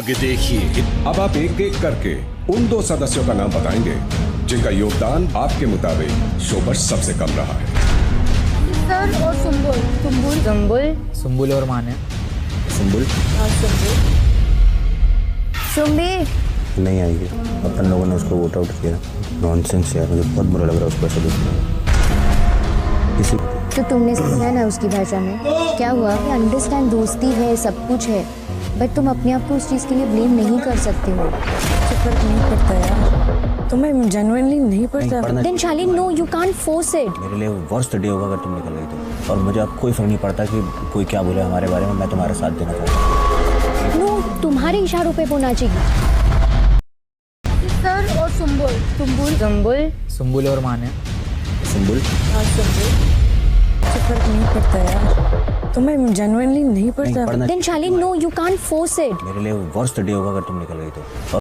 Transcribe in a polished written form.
आगे देखिए। अब आप एक एक करके उन 2 सदस्यों का नाम बताएंगे जिनका योगदान आपके मुताबिक शो पर सबसे कम रहा है। सर और सुम्बुल और मान्या। सुम्बी नहीं आएगी। अपन लोगों ने उसको वोट आउट किया। नॉनसेंस यार, मुझे बहुत बुरा लग रहा है उसको ऐसा देखना। किसी तो तुमने सुना ना उसकी भाषा में क्या हुआ? अंडरस्टैंड, दोस्ती है, सब कुछ है, बट तुम अपने आप को उस चीज़ के लिए ब्लेम नहीं कर सकते हो। फर्क नहीं पड़ता यार, तुम्हें जेन्युइनली नहीं पड़ता। Then Shaleen, no you can't force it. मेरे लिए वर्स्ट डे होगा अगर तुम निकल गई तो। और मुझे अब कोई फर्क नहीं पड़ता कि कोई क्या बोले हमारे बारे में, मैं तुम्हारा साथ देना चाहता हूँ। नो, तुम्हारे इशारों पे होना चाहिए। सर और सुम्बुल और मान्या। फर्क नहीं पड़ता यार, तुम्हें जेन्युइनली नहीं पड़ता। Then Shaleen, no you can't force it. मेरे लिए वर्स्ट डे होगा अगर तुम निकल गई तो।